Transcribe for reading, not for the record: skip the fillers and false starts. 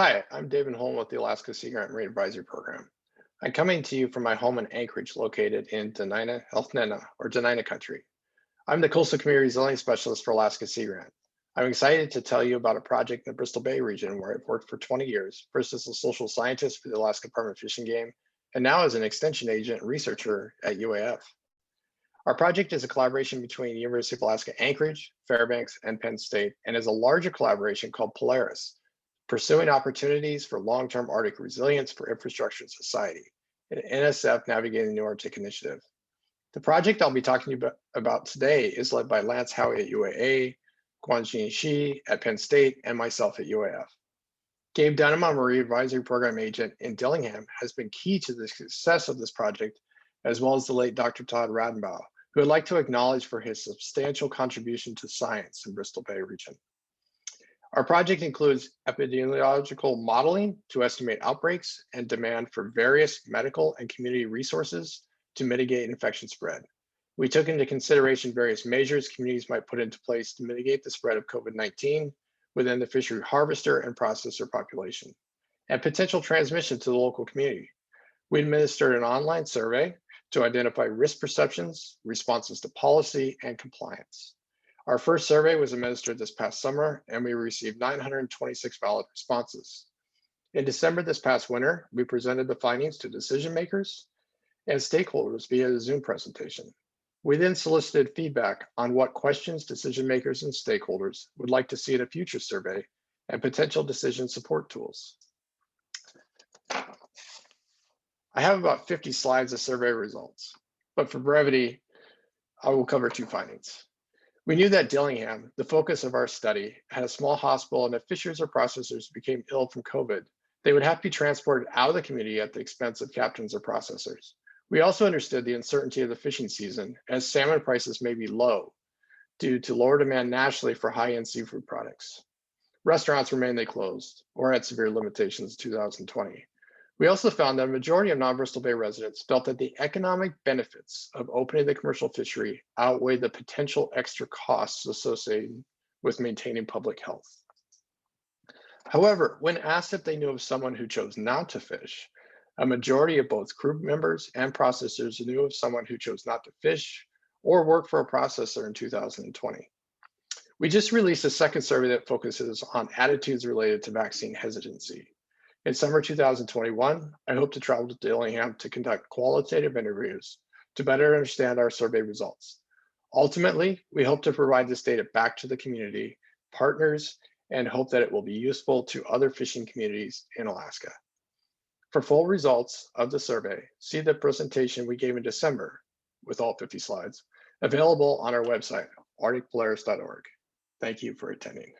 Hi, I'm Davin Holen with the Alaska Sea Grant Marine Advisory Program. I'm coming to you from my home in Anchorage, located in Denina, Elfnena, or Denina country. I'm the Coastal Community Resilience Specialist for Alaska Sea Grant. I'm excited to tell you about a project in the Bristol Bay region where I've worked for 20 years, first as a social scientist for the Alaska Permanent Fishing Game, and now as an extension agent and researcher at UAF. Our project is a collaboration between the University of Alaska Anchorage, Fairbanks, and Penn State, and is a larger collaboration called Polaris, Pursuing Opportunities for Long-Term Arctic Resilience for Infrastructure and Society, an NSF Navigating the New Arctic initiative. The project I'll be talking to you about today is led by Lance Howie at UAA, Guanjin Shi at Penn State, and myself at UAF. Gabe Dunham, our Marine Advisory Program agent in Dillingham, has been key to the success of this project, as well as the late Dr. Todd Radenbaugh, who I'd like to acknowledge for his substantial contribution to science in Bristol Bay region. Our project includes epidemiological modeling to estimate outbreaks and demand for various medical and community resources to mitigate infection spread. We took into consideration various measures communities might put into place to mitigate the spread of COVID-19 within the fishery harvester and processor population, and potential transmission to the local community. We administered an online survey to identify risk perceptions, responses to policy, and compliance. Our first survey was administered this past summer, and we received 926 valid responses. In December this past winter, we presented the findings to decision makers and stakeholders via a Zoom presentation. We then solicited feedback on what questions decision makers and stakeholders would like to see in a future survey and potential decision support tools. I have about 50 slides of survey results, but for brevity, I will cover two findings. We knew that Dillingham, the focus of our study, had a small hospital, and if fishers or processors became ill from COVID, they would have to be transported out of the community at the expense of captains or processors. We also understood the uncertainty of the fishing season, as salmon prices may be low due to lower demand nationally for high-end seafood products. Restaurants were mainly closed or had severe limitations in 2020. We also found that a majority of non-Bristol Bay residents felt that the economic benefits of opening the commercial fishery outweighed the potential extra costs associated with maintaining public health. However, when asked if they knew of someone who chose not to fish, a majority of both crew members and processors knew of someone who chose not to fish or work for a processor in 2020. We just released a second survey that focuses on attitudes related to vaccine hesitancy. In summer 2021, I hope to travel to Dillingham to conduct qualitative interviews to better understand our survey results. Ultimately, we hope to provide this data back to the community, partners, and hope that it will be useful to other fishing communities in Alaska. For full results of the survey, see the presentation we gave in December with all 50 slides, available on our website, arcticpolaris.org. Thank you for attending.